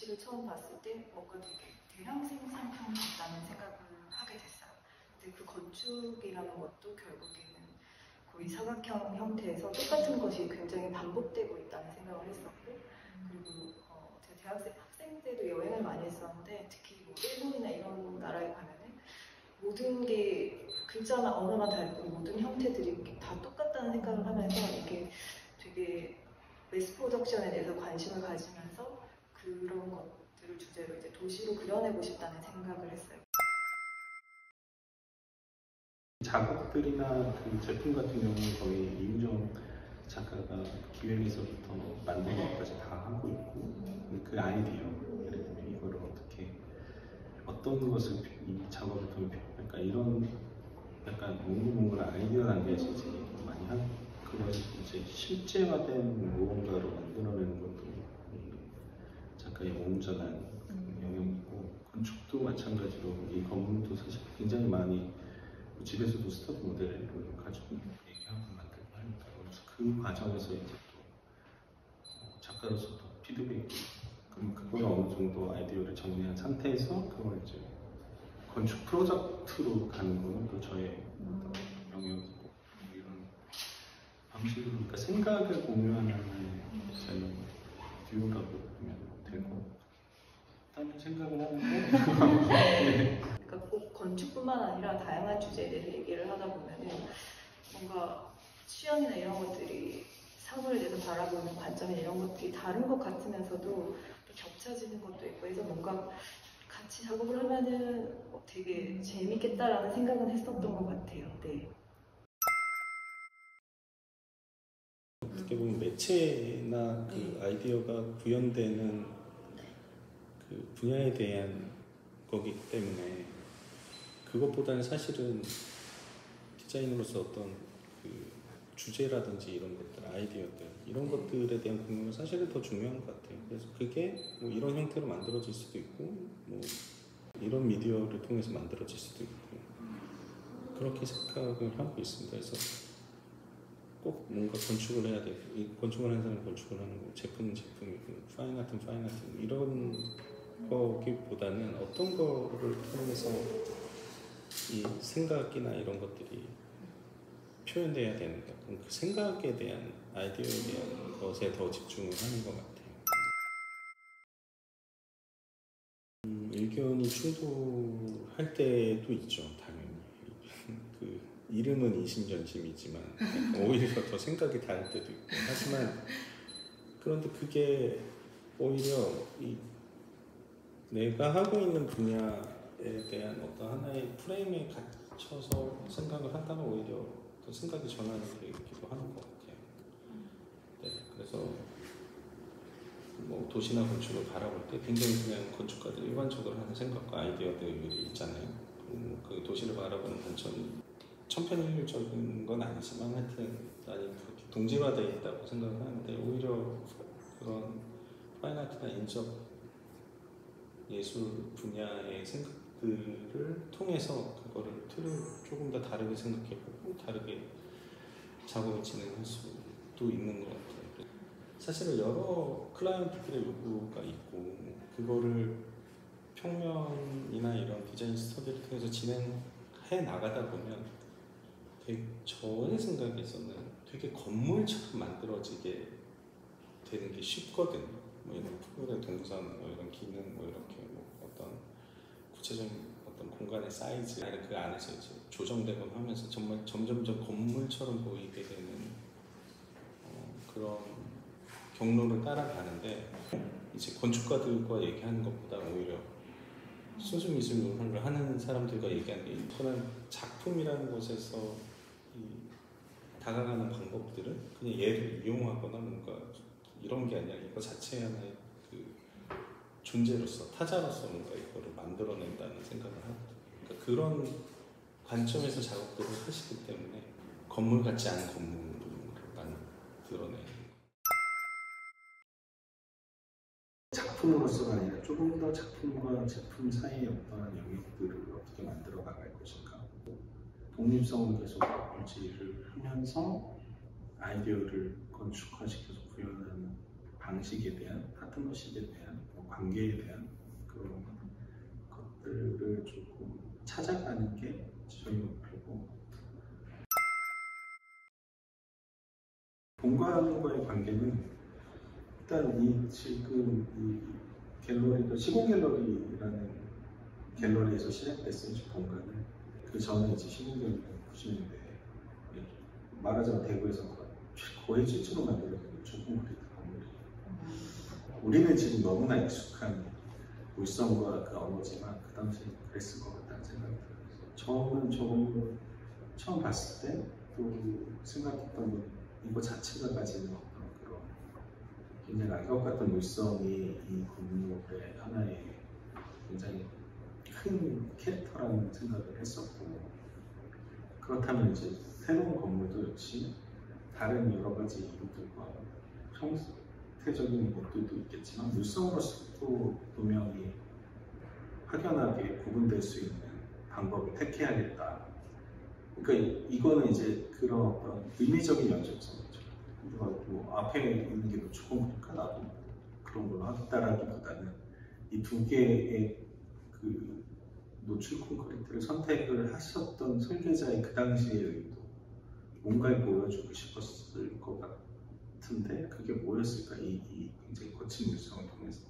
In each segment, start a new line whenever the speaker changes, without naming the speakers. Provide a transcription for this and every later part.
전시를 처음 봤을 때 뭔가 되게 대량 생산품 같다는 생각을 하게 됐어요. 근데 그 건축이라는 것도 결국에는 거의 사각형 형태에서 똑같은 것이 굉장히 반복되고 있다는 생각을 했었고, 그리고 제가 학생 때도 여행을 많이 했었는데 특히 뭐 일본이나 이런 나라에 가면은 모든 게 글자나 언어만 다르고 모든 형태들이 다 똑같다는 생각을 하면서 이게 되게 매스 프로덕션에 대해서 관심을 가지면서 그런 것들을 주제로 이제 도시로 그려내고 싶다는 생각을 했어요.
작업들이나 그 제품 같은 경우는 거의 이우정 작가가 기획에서부터 만드는 것까지 다 하고 있고, 그 아이디어, 예를 들면 이거를 어떤 것을 이 작업을 통해 그러니까 이런 약간 몽글몽글 아이디어 단계에서 이제 많이 한 그런 이제 실제화된 무언가로 만들어내는 것도 작가의 모험자난 영역이 있고, 건축도 마찬가지로 이 건물도 사실 굉장히 많이 집에서도 스터디 모델을 가지고 얘기하고 만들고 하니까, 그래서 그 과정에서 이제 또 작가로서 또 피드백이, 그럼 그걸 어느 정도 아이디어를 정리한 상태에서 그걸 이제 건축 프로젝트로 가는 거는 또 저의 영역이고, 이런 방식으로, 그러니까 생각을 공유하는 저는 듀오라고 보면 되고 있다는 생각을 하는데 네.
그러니까 꼭 건축뿐만 아니라 다양한 주제에 대해서 얘기를 하다 보면은 뭔가 취향이나 이런 것들이 사물에 대해서 바라보는 관점이나 이런 것들이 다른 것 같으면서도 또 겹쳐지는 것도 있고 해서 뭔가 같이 작업을 하면은 되게 재밌겠다라는 생각은 했었던 것 같아요. 네.
어떻게 보면 매체나 그 아이디어가 구현되는 그 분야에 대한 거기 때문에, 그것보다는 사실은 디자인으로서 어떤 그 주제라든지 이런 것들, 아이디어들, 이런 것들에 대한 공유는 사실은 더 중요한 것 같아요. 그래서 그게 뭐 이런 형태로 만들어질 수도 있고, 뭐 이런 미디어를 통해서 만들어질 수도 있고, 그렇게 생각을 하고 있습니다. 그래서 꼭 뭔가 건축을 해야 되고, 이 건축을 하는 사람은 건축을 하는 거고, 제품은 제품이고, 파인 아트는 파인 아트, 이런 거기보다는 어떤 거를 통해서 이 생각이나 이런 것들이 표현돼야 되는가, 그럼 그 생각에 대한, 아이디어에 대한 것에 더 집중을 하는 것 같아요. 의견이 충돌할 때도 있죠, 당연히. 그 이름은 이심전심이지만 오히려 더 생각이 다를 때도 있고, 하지만 그런데 그게 오히려 내가 하고 있는 분야에 대한 어떤 하나의 프레임에 갇혀서 생각을 한다면 오히려 그 생각이 전환이 되기도 하는 것 같아요. 네, 그래서 뭐 도시나 건축을 바라볼 때 굉장히 그냥 건축가들이 일반적으로 하는 생각과 아이디어들이 있잖아요. 그 도시를 바라보는 관점이 천편일률적인 건 아니지만 하여튼 많이 동질화되어 있다고 생각을 하는데, 오히려 그런 파인아트나 인적 예술 분야의 생각들을 통해서 그거를 틀을 조금 더 다르게 생각해보고 다르게 작업을 진행할 수도 있는 것 같아요. 사실은 여러 클라이언트들의 요구가 있고, 그거를 평면이나 이런 디자인 스터디를 통해서 진행해 나가다 보면 저의 생각에서는 되게 건물처럼 만들어지게 되는 게 쉽거든요. 뭐 이런 프로그램 동선, 뭐 이런 기능, 뭐 이렇게 뭐 어떤 구체적인 어떤 공간의 사이즈, 아니면 그 안에서 이제 조정되곤 하면서 정말 점점점 건물처럼 보이게 되는 그런 경로를 따라가는데, 이제 건축가들과 얘기하는 것보다 오히려 순수 미술을 하는 사람들과 얘기하는 게, 저는 작품이라는 곳에서 다가가는 방법들은 그냥 얘를 이용하거나 뭔가 이런 게 아니라 이거 자체의 하나의 그 존재로서, 타자로서 뭔가 이거를 만들어낸다는 생각을 하거든요. 그러니까 그런 관점에서 작업들을 하시기 때문에 건물 같지 않은 건물을 만들어내는, 작품으로서가 아니라 조금 더 작품과 제품 사이의 어떠한 영역들을 어떻게 만들어 나갈 것인가, 독립성을 계속 유지를 하면서 아이디어를 건축화시켜서 구현하는 방식에 대한, 파트너십에 대한 관계에 대한 그런 것들을 조금 찾아가는 게 저희 목표고, 본관과의 관계는 일단 지금 이 갤러리가 시공 갤러리라는 갤러리에서 시작됐어요. 본관은 그 전에 이제 시공 갤러리 90년대 말하자면 대구에서 거의 최초로 만들어진 조금 그리드 건물이. 우리는 지금 너무나 익숙한 물성과 그 언어지만 그 당시에 그랬을 것 같다는 생각이 들어요. 저는 저걸 처음 봤을 때 또 생각했던 건 이거 자체가 가지는 어떤 그런 굉장히 악역 같은 물성이 이 건물의 하나의 굉장히 큰 캐릭터라는 생각을 했었고, 그렇다면 이제 새로운 건물도 역시 다른 여러 가지 이유들과 형태적인 것들도 있겠지만 물성으로서도 분명히 확연하게 구분될 수 있는 방법을 택해야겠다. 그러니까 이거는 이제 그런 어떤 의미적인 연장선이죠. 뭐 앞에 있는 게 노출콘크리트가 나도 그런 걸로 하겠다라기보다는 이 두 개의 그 노출 콘크리트를 선택을 하셨던 설계자의 그 당시의 의도, 뭔가를 보여주고 싶었을 것 같은데 그게 뭐였을까? 이 굉장히 거친 물성을 통해서.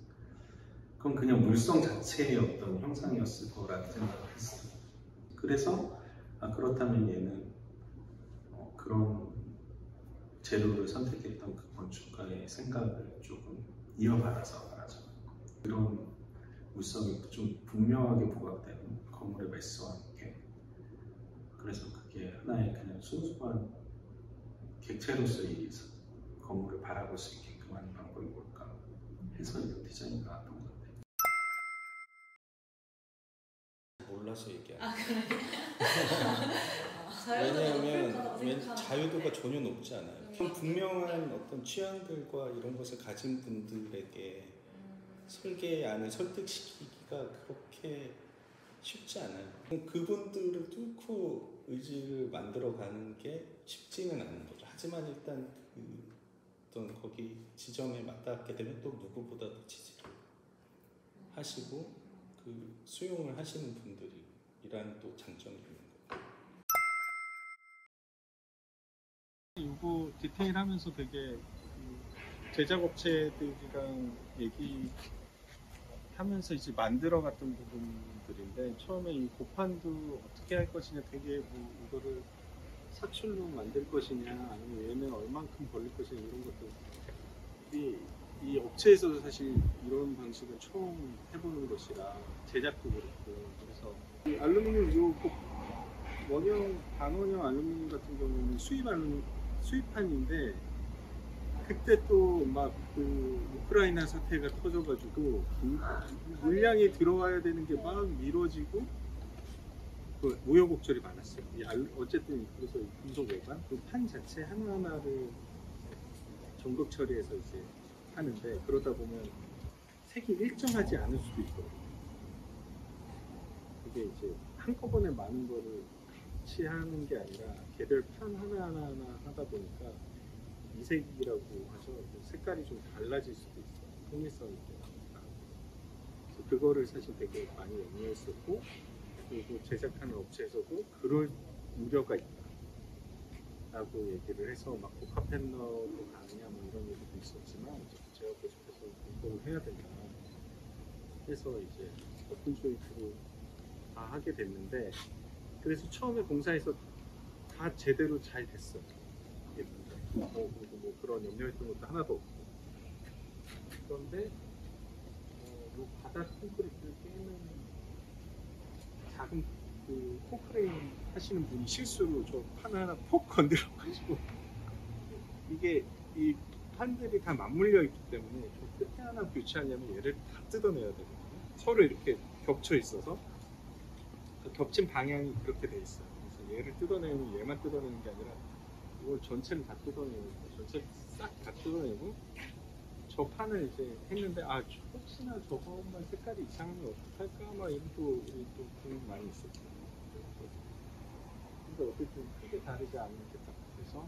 그건 그냥 물성 자체의 어떤 형상이었을 거라는 생각을 했어요. 그래서 그렇다면 얘는 그런 재료를 선택했던 그 건축가의 생각을 조금 이어받아서 말하자면 그런 물성이 좀 분명하게 부각되는 건물의 매스와 함께, 그래서 그게 하나의 그냥 순수한 객체로서 이 건물을 바라볼 수 있게끔 하는 방법이 뭘까 해서 이런 디자인이 나왔던 것 같아요. 몰라서 얘기하는 왜냐하면 자유도가 전혀 높지 않아요. 분명한 어떤 취향들과 이런 것을 가진 분들에게 설계 안을 설득시키기가 그렇게 쉽지 않아요. 그분들을 뚫고 의지를 만들어가는 게 쉽지는 않은 거죠. 하지만 일단 어떤 거기 지점에 맞닿게 되면 또 누구보다도 지지를 하시고 그 수용을 하시는 분들이라는 또 장점이 있는 거예요.
요거 디테일하면서 되게 제작업체들이랑 얘기하면서 이제 만들어갔던 부분들인데, 처음에 이 고판도 어떻게 할 것이냐, 되게 뭐 이거를 사출로 만들 것이냐 아니면 얘는 얼만큼 벌릴 것이냐 이런 것들이 이 업체에서도 사실 이런 방식은 처음 해보는 것이라 제작도 그렇고, 그래서 이 알루미늄 원형 반원형 알루미늄 같은 경우는 수입판인데 그때 또 막 그 우크라이나 사태가 터져가지고 물량이 들어와야 되는 게 막 미뤄지고 그 우여곡절이 많았어요. 어쨌든 그래서 금속 외관, 그 판 자체 하나하나를 정극 처리해서 이제 하는데, 그러다 보면 색이 일정하지 않을 수도 있거든요. 그게 이제 한꺼번에 많은 거를 취하는 게 아니라 개별 판 하나하나 하다 보니까 이색이라고 하죠. 색깔이 좀 달라질 수도 있어요. 통일성이 있으니까. 그래서 그거를 사실 되게 많이 염려했었고, 그리고 제작하는 업체에서도 그럴 우려가 있다 라고 얘기를 해서 막 복합 패널로 가느냐 뭐 이런 얘기도 있었지만, 제가 계속해서 공부를 해야 된다 해서 이제 오픈 조이프로 다 하게 됐는데, 그래서 처음에 공사에서 다 제대로 잘 됐어요. 뭐 그런 염려했던 것도 하나도 없고. 그런데 요 바닥 콘크리트를 깨는 작은 그 포크레인 하시는 분이 실수로 저 판 하나 폭 건드려가지고 이게 이 판들이 다 맞물려 있기 때문에 저 끝에 하나 교체하려면 얘를 다 뜯어내야 되거든요. 서로 이렇게 겹쳐 있어서 그 겹친 방향이 그렇게 돼 있어요. 그래서 얘를 뜯어내면 얘만 뜯어내는 게 아니라 이걸 전체를 다 뜯어내고, 전체를 싹 다 뜯어내고, 저 판을 이제 했는데, 혹시나 저것만 색깔이 이상하면 어떡할까? 막 이런 또 고민 많이 있었죠. 근데 어쨌든 크게 다르지 않은 게 딱 돼서